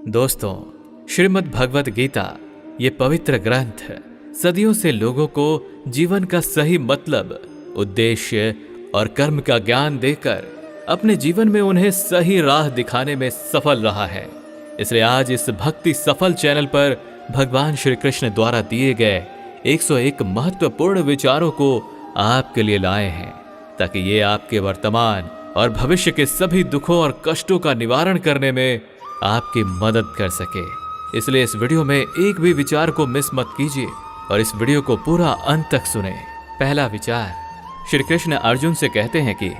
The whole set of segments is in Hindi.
दोस्तों, श्रीमद् भगवत गीता ये पवित्र ग्रंथ सदियों से लोगों को जीवन का सही मतलब, उद्देश्य और कर्म का ज्ञान देकर अपने जीवन में उन्हें सही राह दिखाने में सफल रहा है। इसलिए आज इस भक्ति सफल चैनल पर भगवान श्री कृष्ण द्वारा दिए गए 101 महत्वपूर्ण विचारों को आपके लिए लाए हैं, ताकि ये आपके वर्तमान और भविष्य के सभी दुखों और कष्टों का निवारण करने में आपकी मदद कर सके। इसलिए इस वीडियो में एक भी विचार को मिस मत कीजिए और इस वीडियो को पूरा अंत तक सुने। पहला विचार, श्री कृष्ण अर्जुन से कहते हैं कि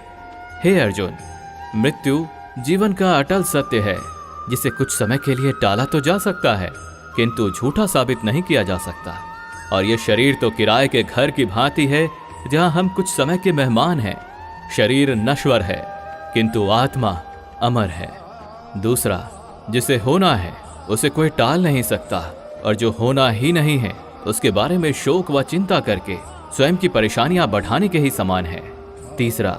हे अर्जुन, मृत्यु जीवन का अटल सत्य है, जिसे कुछ समय के लिए टाला तो जा सकता है, किंतु झूठा साबित नहीं किया जा सकता। और यह शरीर तो किराए के घर की भांति है, जहां हम कुछ समय के मेहमान हैं। शरीर नश्वर है, किंतु आत्मा अमर है। दूसरा, जिसे होना है उसे कोई टाल नहीं सकता, और जो होना ही नहीं है उसके बारे में शोक व चिंता करके स्वयं की परेशानियां बढ़ाने के ही समान है। तीसरा,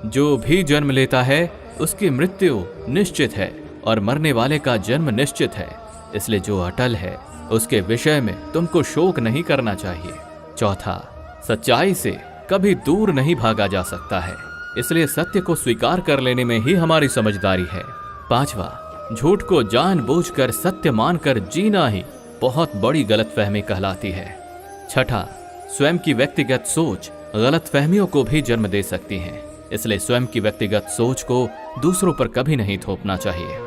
जो भी जन्म लेता है उसकी मृत्यु निश्चित है और मरने वाले का जन्म निश्चित है। इसलिए जो अटल है उसके विषय में तुमको शोक नहीं करना चाहिए। चौथा, सच्चाई से कभी दूर नहीं भागा जा सकता है, इसलिए सत्य को स्वीकार कर लेने में ही हमारी समझदारी है। पांचवा, झूठ को जानबूझकर सत्य मानकर जीना ही बहुत बड़ी गलतफहमी कहलाती है। छठा, स्वयं की व्यक्तिगत सोच गलतफहमियों को भी जन्म दे सकती है, इसलिए स्वयं की व्यक्तिगत सोच को दूसरों पर कभी नहीं थोपना चाहिए।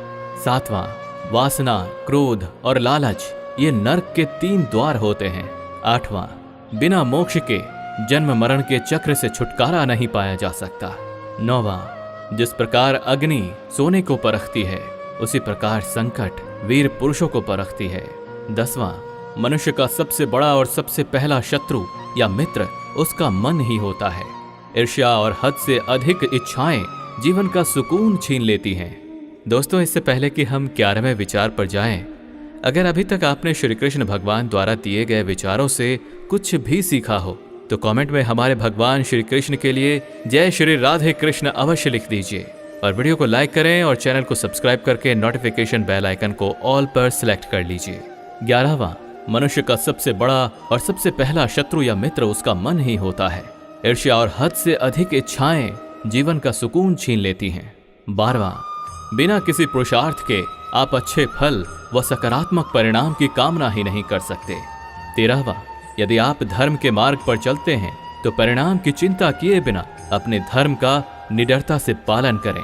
सातवां, वासना, क्रोध और लालच ये नरक के 3 द्वार होते हैं। आठवां, बिना मोक्ष के जन्म मरण के चक्र से छुटकारा नहीं पाया जा सकता। नौवां, जिस प्रकार अग्नि सोने को परखती है, उसी प्रकार संकट वीर पुरुषों को परखती है। 10वां, मनुष्य का सबसे बड़ा और सबसे पहला शत्रु या मित्र उसका मन ही होता है। ईर्ष्या और हद से अधिक इच्छाएं जीवन का सुकून छीन लेती हैं। दोस्तों, इससे पहले कि हम 11वें विचार पर जाएं, अगर अभी तक आपने श्री कृष्ण भगवान द्वारा दिए गए विचारों से कुछ भी सीखा हो, तो कमेंट में हमारे भगवान श्री कृष्ण के लिए जय श्री राधे कृष्ण अवश्य लिख दीजिए, और वीडियो को लाइक करें और चैनल को सब्सक्राइब करके नोटिफिकेशन बेल आइकन को ऑल पर सिलेक्ट कर लीजिए। 11वां, मनुष्य का सबसे बड़ा और सबसे पहला शत्रु या मित्र उसका मन ही होता है। ईर्ष्या और हद से अधिक इच्छाएं जीवन का सुकून छीन लेती हैं। 12वां, बिना किसी पुरुषार्थ के आप अच्छे फल व सकारात्मक परिणाम की कामना ही नहीं कर सकते। 13वां, यदि आप धर्म के मार्ग पर चलते हैं तो परिणाम की चिंता किए बिना अपने धर्म का निडरता से पालन करें।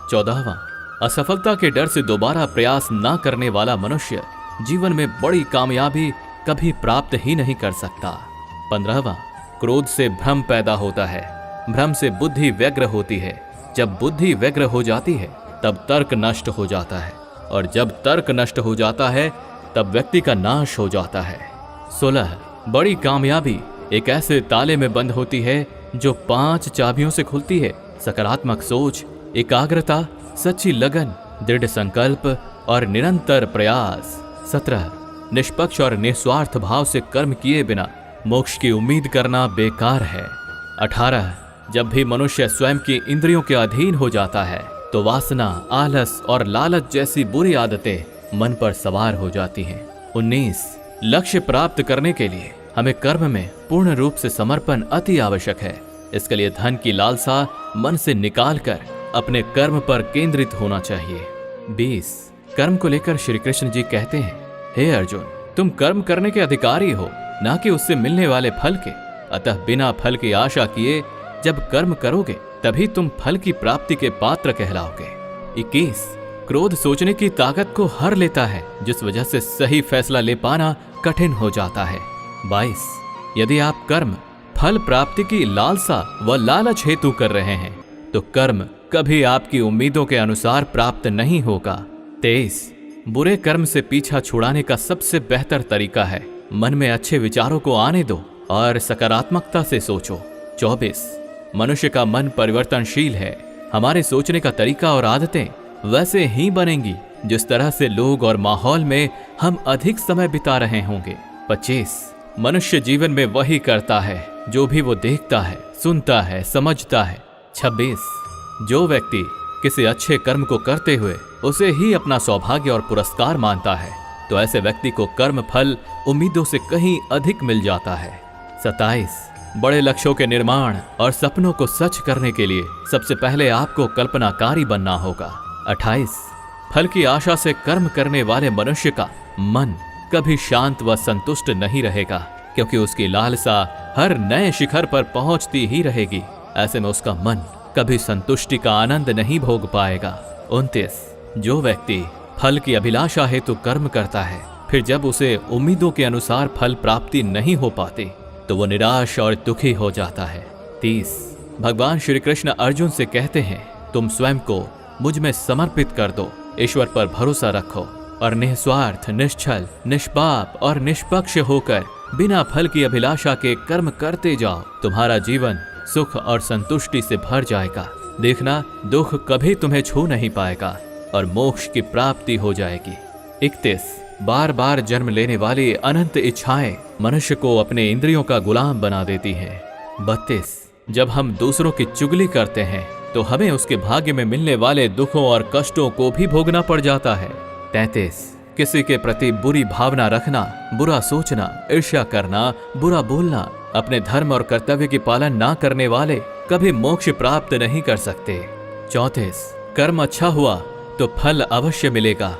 14वां, असफलता के डर से दोबारा प्रयास न करने वाला मनुष्य जीवन में बड़ी कामयाबी कभी प्राप्त ही नहीं कर सकता। 15वां, क्रोध से भ्रम पैदा होता है, भ्रम से बुद्धि व्यग्र होती है, जब बुद्धि व्यग्र हो जाती है तब तर्क नष्ट हो जाता है, और जब तर्क नष्ट हो जाता है तब व्यक्ति का नाश हो जाता है। 16, बड़ी कामयाबी एक ऐसे ताले में बंद होती है जो 5 चाबियों से खुलती है: सकारात्मक सोच, एकाग्रता, सच्ची लगन, दृढ़ संकल्प और निरंतर प्रयास। 17, निष्पक्ष और निस्वार्थ भाव से कर्म किए बिना मोक्ष की उम्मीद करना बेकार है। 18, जब भी मनुष्य स्वयं की इंद्रियों के अधीन हो जाता है तो वासना, आलस और लालच जैसी बुरी आदतें मन पर सवार हो जाती हैं। 19, लक्ष्य प्राप्त करने के लिए हमें कर्म में पूर्ण रूप से समर्पण अति आवश्यक है। इसके लिए धन की लालसा मन से निकालकर अपने कर्म पर केंद्रित होना चाहिए। 20, कर्म को लेकर श्री कृष्ण जी कहते हैं, हे अर्जुन, तुम कर्म करने के अधिकारी हो, न कि उससे मिलने वाले फल के। अतः बिना फल की आशा किए जब कर्म करोगे तभी तुम फल की प्राप्ति के पात्र कहलाओगे। 21, क्रोध सोचने की ताकत को हर लेता है, जिस वजह से सही फैसला ले पाना कठिन हो जाता है। 22, यदि आप कर्म फल प्राप्ति की लालसा व लालच हेतु कर रहे हैं तो कर्म कभी आपकी उम्मीदों के अनुसार प्राप्त नहीं होगा। 23, बुरे कर्म से पीछा छुड़ाने का सबसे बेहतर तरीका है मन में अच्छे विचारों को आने दो और सकारात्मकता से सोचो। 24, मनुष्य का मन परिवर्तनशील है, हमारे सोचने का तरीका और आदतें वैसे ही बनेंगी जिस तरह से लोग और माहौल में हम अधिक समय बिता रहे होंगे। 25, मनुष्य जीवन में वही करता है जो भी वो देखता है, सुनता है, समझता है। 26, जो व्यक्ति किसी अच्छे कर्म को करते हुए उसे ही अपना सौभाग्य और पुरस्कार मानता है, तो ऐसे व्यक्ति को कर्म फल उम्मीदों से कहीं अधिक मिल जाता है। 27 बड़े लक्ष्यों के निर्माण और सपनों को सच करने के लिए सबसे पहले आपको कल्पनाकारी बनना होगा। 28 फल की आशा से कर्म करने वाले मनुष्य का मन कभी शांत व संतुष्ट नहीं रहेगा, क्योंकि उसकी लालसा हर नए शिखर पर पहुंचती ही रहेगी। ऐसे में उसका मन कभी संतुष्टि का आनंद नहीं भोग पाएगा। 29 जो व्यक्ति फल की अभिलाषा हेतु कर्म करता है, फिर जब उसे उम्मीदों के अनुसार फल प्राप्ति नहीं हो पाती, तो वो निराश और दुखी हो जाता है। 30 भगवान श्री कृष्ण अर्जुन से कहते हैं, तुम स्वयं को मुझ में समर्पित कर दो, ईश्वर पर भरोसा रखो और निस्वार्थ, निश्चल, निष्पाप और निष्पक्ष होकर बिना फल की अभिलाषा के कर्म करते जाओ। तुम्हारा जीवन सुख और संतुष्टि से भर जाएगा। देखना, दुख कभी तुम्हें छू नहीं पाएगा और मोक्ष की प्राप्ति हो जाएगी। 31 बार बार जन्म लेने वाली अनंत इच्छाएं मनुष्य को अपने इंद्रियों का गुलाम बना देती हैं। 32 जब हम दूसरों की चुगली करते हैं तो हमें उसके भाग्य में मिलने वाले दुखों और कष्टों को भी भोगना पड़ जाता है। 33 किसी के प्रति बुरी भावना रखना, बुरा सोचना, ईर्ष्या करना, बुरा बोलना, अपने धर्म और कर्तव्य की पालन ना करने वाले कभी मोक्ष प्राप्त नहीं कर सकते। 34 कर्म अच्छा हुआ तो फल अवश्य मिलेगा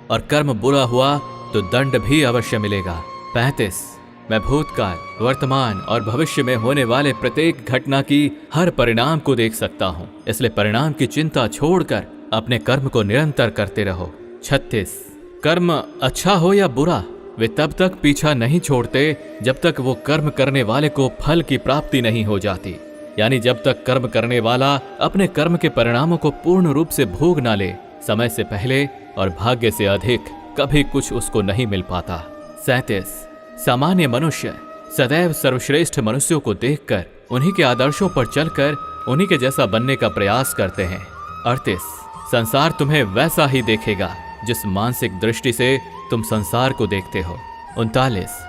और कर्म बुरा हुआ तो दंड भी अवश्य मिलेगा। 35 मैं भूतकाल, वर्तमान और भविष्य में होने वाले प्रत्येक घटना की हर परिणाम को देख सकता हूँ, इसलिए परिणाम की चिंता छोड़कर अपने कर्म को निरंतर करते रहो। 36 कर्म अच्छा हो या बुरा, वे तब तक पीछा नहीं छोड़ते जब तक वो कर्म करने वाले को फल की प्राप्ति नहीं हो जाती, यानी जब तक कर्म करने वाला अपने कर्म के परिणामों को पूर्ण रूप से भोग ना ले, समय से पहले और भाग्य से अधिक कभी कुछ उसको नहीं मिल पाता। 37 सामान्य मनुष्य सदैव सर्वश्रेष्ठ मनुष्यों को देखकर उन्हीं के आदर्शों पर चलकर उन्हीं के जैसा बनने का प्रयास करते हैं। 38 संसार तुम्हें वैसा ही देखेगा जिस मानसिक दृष्टि से तुम संसार को देखते हो। 39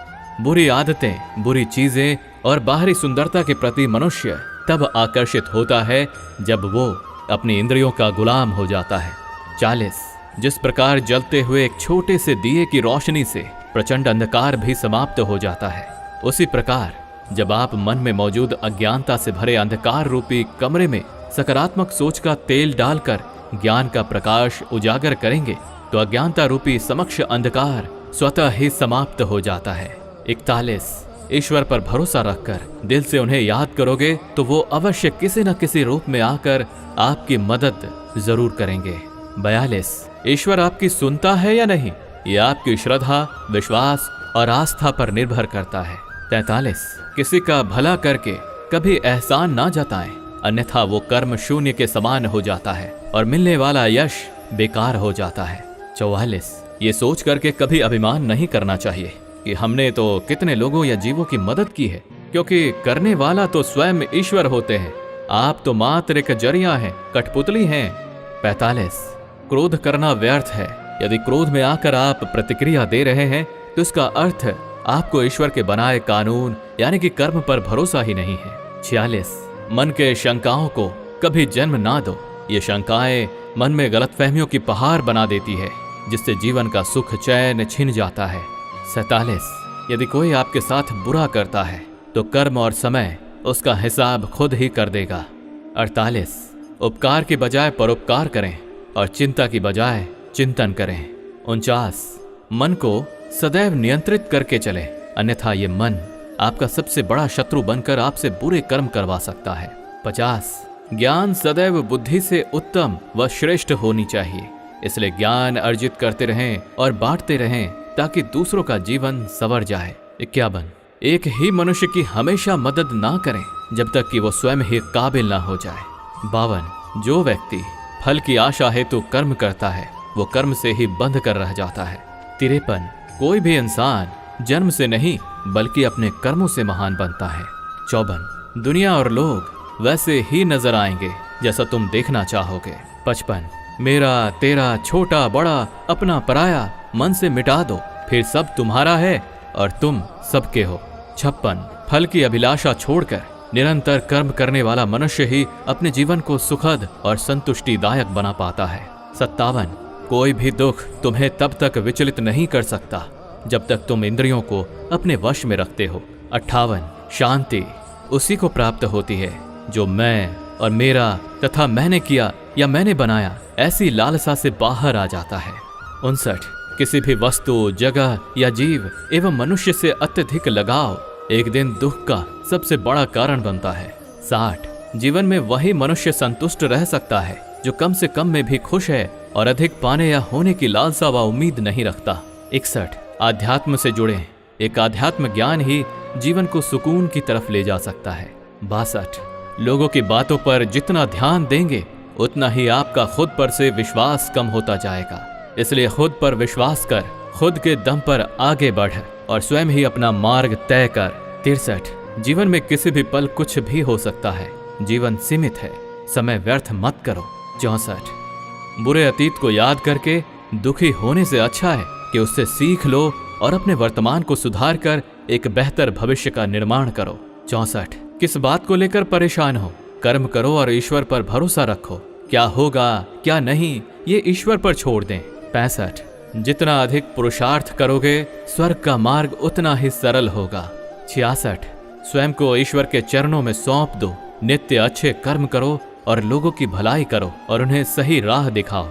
बुरी आदतें, बुरी चीजें और बाहरी सुंदरता के प्रति मनुष्य तब आकर्षित होता है जब वो अपनी इंद्रियों का गुलाम हो जाता है। 40 जिस प्रकार जलते हुए एक छोटे से दिए की रोशनी से प्रचंड अंधकार भी समाप्त हो जाता है, उसी प्रकार जब आप मन में मौजूद अज्ञानता से भरे अंधकार रूपी कमरे में सकारात्मक सोच का तेल डालकर ज्ञान का प्रकाश उजागर करेंगे, तो अज्ञानता रूपी समक्ष अंधकार स्वतः ही समाप्त हो जाता है। 41 ईश्वर पर भरोसा रखकर दिल से उन्हें याद करोगे तो वो अवश्य किसी न किसी रूप में आकर आपकी मदद जरूर करेंगे। 42 ईश्वर आपकी सुनता है या नहीं, ये आपकी श्रद्धा, विश्वास और आस्था पर निर्भर करता है। 43 किसी का भला करके कभी एहसान ना जताएं, अन्यथा वो कर्म शून्य के समान हो जाता है और मिलने वाला यश बेकार हो जाता है। 44 ये सोच करके कभी अभिमान नहीं करना चाहिए कि हमने तो कितने लोगों या जीवों की मदद की है, क्योंकि करने वाला तो स्वयं ईश्वर होते हैं, आप तो मात्र एक जरिया हैं, कठपुतली हैं। 45 क्रोध करना व्यर्थ है, यदि क्रोध में आकर आप प्रतिक्रिया दे रहे हैं तो इसका अर्थ आपको ईश्वर के बनाए कानून यानी कि कर्म पर भरोसा ही नहीं है। 46 मन के शंकाओं को कभी जन्म ना दो, ये शंकाएं मन में गलतफहमियों की पहाड़ बना देती है, जिससे जीवन का सुख चैन छिन जाता है। 47 यदि कोई आपके साथ बुरा करता है तो कर्म और समय उसका हिसाब खुद ही कर देगा। 48 उपकार की बजाय परोपकार करें और चिंता की बजाय चिंतन करें। 49 मन को सदैव नियंत्रित करके चलें, अन्यथा ये मन आपका सबसे बड़ा शत्रु बनकर आपसे बुरे कर्म करवा सकता है। 50 ज्ञान सदैव बुद्धि से उत्तम व श्रेष्ठ होनी चाहिए, इसलिए ज्ञान अर्जित करते रहें और बांटते रहें ताकि दूसरों का जीवन संवर जाए। 51 एक ही मनुष्य की हमेशा मदद ना करें जब तक कि वो स्वयं ही काबिल ना हो जाए। 52 जो व्यक्ति फल की आशा हेतु कर्म करता है वो कर्म से ही बंध कर रह जाता है। 53 कोई भी इंसान जन्म से नहीं बल्कि अपने कर्मों से महान बनता है। 54 दुनिया और लोग वैसे ही नजर आएंगे जैसा तुम देखना चाहोगे। 55 मेरा तेरा छोटा बड़ा अपना पराया मन से मिटा दो, फिर सब तुम्हारा है और तुम सबके हो। 56 फल की अभिलाषा छोड़कर निरंतर कर्म करने वाला मनुष्य ही अपने जीवन को सुखद और संतुष्टिदायक बना पाता है। 57 कोई भी दुख तुम्हें तब तक विचलित नहीं कर सकता जब तक तुम इंद्रियों को अपने वश में रखते हो। 58 शांति उसी को प्राप्त होती है जो मैं और मेरा तथा मैंने किया या मैंने बनाया ऐसी लालसा से बाहर आ जाता है। 59 किसी भी वस्तु, जगह या जीव एवं मनुष्य से अत्यधिक लगाव एक दिन दुख का सबसे बड़ा कारण बनता है। 60 जीवन में वही मनुष्य संतुष्ट रह सकता है जो कम से कम में भी खुश है और अधिक पाने या होने की लालसा व उम्मीद नहीं रखता। 61 आध्यात्म से जुड़े एक आध्यात्म ज्ञान ही जीवन को सुकून की तरफ ले जा सकता है। 62 लोगों की बातों पर जितना ध्यान देंगे उतना ही आपका खुद पर से विश्वास कम होता जाएगा। इसलिए खुद पर विश्वास कर, खुद के दम पर आगे बढ़ और स्वयं ही अपना मार्ग तय कर। 63 जीवन में किसी भी पल कुछ भी हो सकता है, जीवन सीमित है, समय व्यर्थ मत करो। 64 बुरे अतीत को याद करके दुखी होने से अच्छा है कि उससे सीख लो और अपने वर्तमान को सुधार कर एक बेहतर भविष्य का निर्माण करो। 64 किस बात को लेकर परेशान हो, कर्म करो और ईश्वर पर भरोसा रखो। क्या होगा क्या नहीं ये ईश्वर पर छोड़ दें। 65 जितना अधिक पुरुषार्थ करोगे स्वर्ग का मार्ग उतना ही सरल होगा। 66 स्वयं को ईश्वर के चरणों में सौंप दो, नित्य अच्छे कर्म करो और लोगों की भलाई करो और उन्हें सही राह दिखाओ।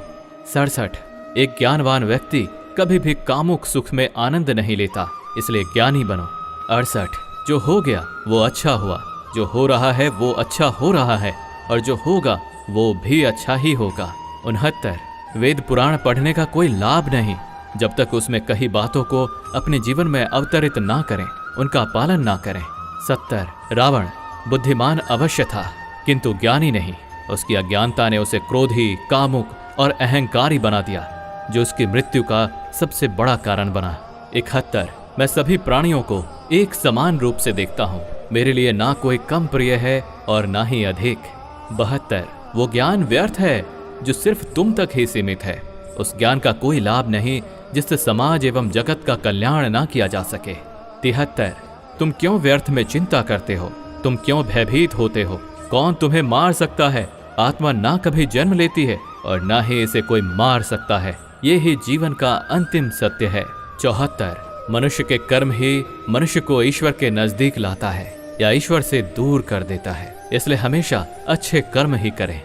67 एक ज्ञानवान व्यक्ति कभी भी कामुक सुख में आनंद नहीं लेता, इसलिए ज्ञानी बनो। 68 जो हो गया वो अच्छा हुआ, जो हो रहा है वो अच्छा हो रहा है और जो होगा वो भी अच्छा ही होगा। 69 वेद पुराण पढ़ने का कोई लाभ नहीं जब तक उसमें कही बातों को अपने जीवन में अवतरित ना करें, उनका पालन ना करें। 70 रावण बुद्धिमान अवश्य था किंतु ज्ञानी नहीं, उसकी अज्ञानता ने उसे क्रोधी, कामुक और अहंकारी बना दिया जो उसकी मृत्यु का सबसे बड़ा कारण बना। 71 मैं सभी प्राणियों को एक समान रूप से देखता हूँ, मेरे लिए ना कोई कम प्रिय है और ना ही अधिक। 72 वो ज्ञान व्यर्थ है जो सिर्फ तुम तक ही सीमित है, उस ज्ञान का कोई लाभ नहीं जिससे समाज एवं जगत का कल्याण ना किया जा सके। 73 तुम क्यों व्यर्थ में चिंता करते हो, तुम क्यों भयभीत होते हो, कौन तुम्हें मार सकता है, आत्मा ना कभी जन्म लेती है और ना ही इसे कोई मार सकता है, ये ही जीवन का अंतिम सत्य है। 74 मनुष्य के कर्म ही मनुष्य को ईश्वर के नजदीक लाता है या ईश्वर से दूर कर देता है, इसलिए हमेशा अच्छे कर्म ही करें।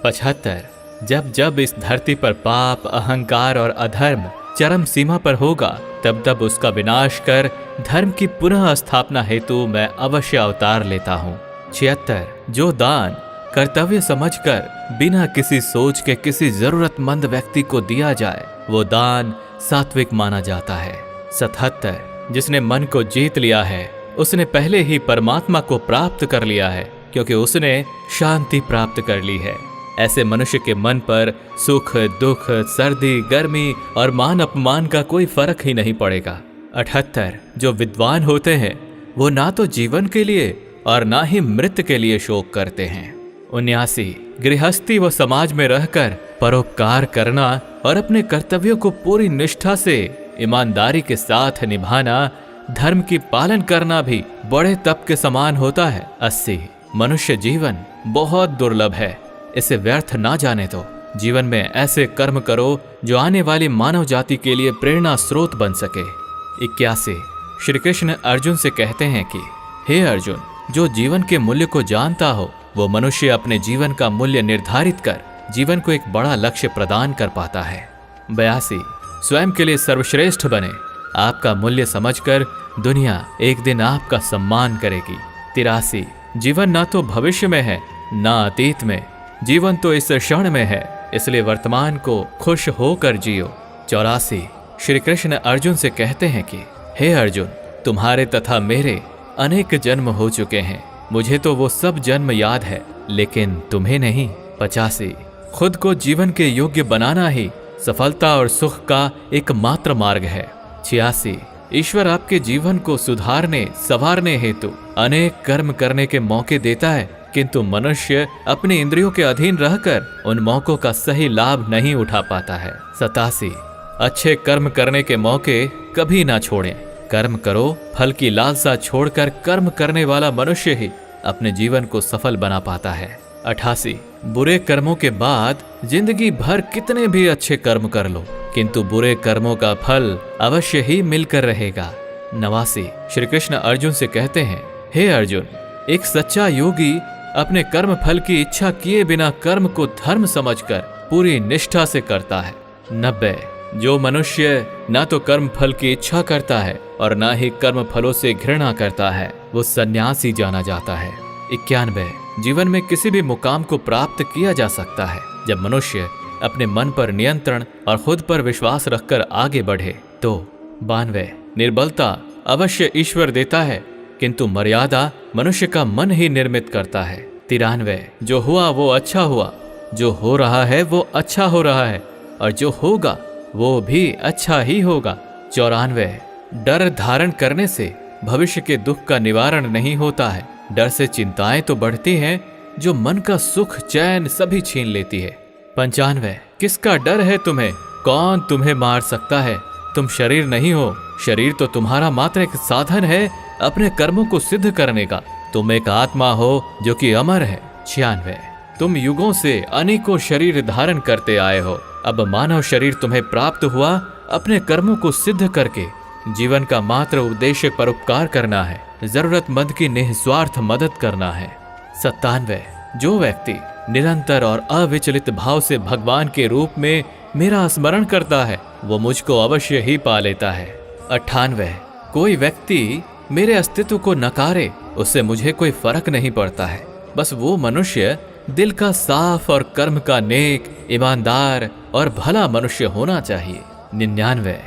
75 जब जब इस धरती पर पाप, अहंकार और अधर्म चरम सीमा पर होगा तब तब उसका विनाश कर धर्म की पुनः स्थापना हेतु मैं अवश्य अवतार लेता हूँ। 76 जो दान कर्तव्य समझकर बिना किसी सोच के किसी जरूरतमंद व्यक्ति को दिया जाए वो दान सात्विक माना जाता है। 77 जिसने मन को जीत लिया है उसने पहले ही परमात्मा को प्राप्त कर लिया है क्योंकि उसने शांति प्राप्त कर ली है। ऐसे मनुष्य के मन पर सुख, दुख, सर्दी, गर्मी और मान अपमान का कोई फर्क ही नहीं पड़ेगा। 78 जो विद्वान होते हैं वो ना तो जीवन के लिए और ना ही मृत्यु के लिए शोक करते हैं। 79 गृहस्थी व समाज में रहकर परोपकार करना और अपने कर्तव्यों को पूरी निष्ठा से ईमानदारी के साथ निभाना, धर्म की पालन करना भी बड़े तप के समान होता है। 80 मनुष्य जीवन बहुत दुर्लभ है, इसे व्यर्थ ना जाने दो। जीवन में ऐसे कर्म करो जो आने वाली मानव जाति के लिए प्रेरणा स्रोत बन सके। 81 श्री कृष्ण अर्जुन से कहते हैं कि हे अर्जुन, जो जीवन के मूल्य को जानता हो वो मनुष्य अपने जीवन का मूल्य निर्धारित कर जीवन को एक बड़ा लक्ष्य प्रदान कर पाता है। 82 स्वयं के लिए सर्वश्रेष्ठ बने, आपका मूल्य समझकर दुनिया एक दिन आपका सम्मान करेगी। 83 जीवन ना तो भविष्य में है ना अतीत में, जीवन तो इस क्षण में है, इसलिए वर्तमान को खुश होकर जियो। 84 श्री कृष्ण अर्जुन से कहते हैं कि हे अर्जुन, तुम्हारे तथा मेरे अनेक जन्म हो चुके हैं, मुझे तो वो सब जन्म याद है लेकिन तुम्हें नहीं। 85 खुद को जीवन के योग्य बनाना ही सफलता और सुख का एकमात्र मार्ग है। 86 ईश्वर आपके जीवन को सुधारने संवारने हेतु अनेक कर्म करने के मौके देता है, किंतु मनुष्य अपने इंद्रियों के अधीन रहकर उन मौकों का सही लाभ नहीं उठा पाता है। 87 अच्छे कर्म करने के मौके कभी ना छोड़ें, कर्म करो, फल की लालसा छोड़कर कर्म करने वाला मनुष्य ही अपने जीवन को सफल बना पाता है। 88 बुरे कर्मों के बाद जिंदगी भर कितने भी अच्छे कर्म कर लो, किंतु बुरे कर्मों का फल अवश्य ही मिलकर रहेगा। 89 श्री कृष्ण अर्जुन से कहते हैं, हे अर्जुन, एक सच्चा योगी अपने कर्म फल की इच्छा किए बिना कर्म को धर्म समझकर पूरी निष्ठा से करता है। 90 जो मनुष्य ना तो कर्म फल की इच्छा करता है और ना ही कर्म फलों से घृणा करता है, वो सन्यासी जाना जाता है। 91 जीवन में किसी भी मुकाम को प्राप्त किया जा सकता है जब मनुष्य अपने मन पर नियंत्रण और खुद पर विश्वास रखकर आगे बढ़े तो। 92 निर्बलता अवश्य ईश्वर देता है, किंतु मर्यादा मनुष्य का मन ही निर्मित करता है। 93 जो हुआ वो अच्छा हुआ, जो हो रहा है वो अच्छा हो रहा है, और जो होगा वो भी अच्छा ही होगा। 94 डर धारण करने से भविष्य के दुख का निवारण नहीं होता है। डर से चिंताएं तो बढ़ती हैं जो मन का सुख चैन सभी छीन लेती है। 95 किसका डर है तुम्हें, कौन तुम्हें मार सकता है, तुम शरीर नहीं हो, शरीर तो तुम्हारा मात्र एक साधन है अपने कर्मों को सिद्ध करने का, तुम एक आत्मा हो जो कि अमर है। 96 तुम युगों से अनेकों शरीर धारण करते आए हो, अब मानव शरीर तुम्हें प्राप्त हुआ अपने कर्मों को सिद्ध करके। जीवन का मात्र उद्देश्य परोपकार करना है, जरूरतमंद की निस्वार्थ मदद करना है। 97 जो व्यक्ति निरंतर और अविचलित भाव से भगवान के रूप में मेरा स्मरण करता है वो मुझको अवश्य ही पा लेता है। 98 कोई व्यक्ति मेरे अस्तित्व को नकारे उससे मुझे कोई फर्क नहीं पड़ता है, बस वो मनुष्य दिल का साफ और कर्म का नेक, ईमानदार और भला मनुष्य होना चाहिए। 99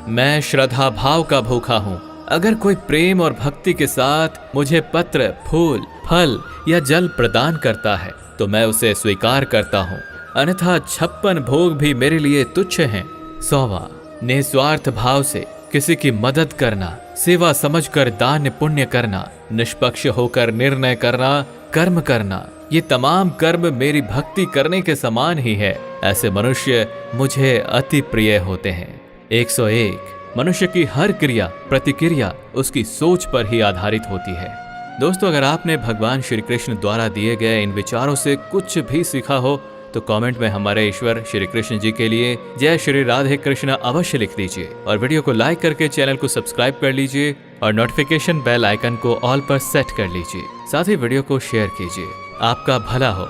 मैं श्रद्धा भाव का भूखा हूँ, अगर कोई प्रेम और भक्ति के साथ मुझे पत्र, फूल, फल या जल प्रदान करता है तो मैं उसे स्वीकार करता हूँ, अन्यथा 56 भोग भी मेरे लिए तुच्छ हैं। 100 निस्वार्थ भाव से किसी की मदद करना, सेवा समझकर दान पुण्य करना, निष्पक्ष होकर निर्णय करना, कर्म करना, ये तमाम कर्म मेरी भक्ति करने के समान ही है। ऐसे मनुष्य मुझे अति प्रिय होते हैं। 101 मनुष्य की हर क्रिया प्रतिक्रिया उसकी सोच पर ही आधारित होती है। दोस्तों, अगर आपने भगवान श्री कृष्ण द्वारा दिए गए इन विचारों से कुछ भी सीखा हो तो कमेंट में हमारे ईश्वर श्री कृष्ण जी के लिए जय श्री राधे कृष्ण अवश्य लिख दीजिए, और वीडियो को लाइक करके चैनल को सब्सक्राइब कर लीजिए और नोटिफिकेशन बेल आइकन को ऑल पर सेट कर लीजिए। साथ ही वीडियो को शेयर कीजिए। आपका भला हो।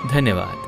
धन्यवाद।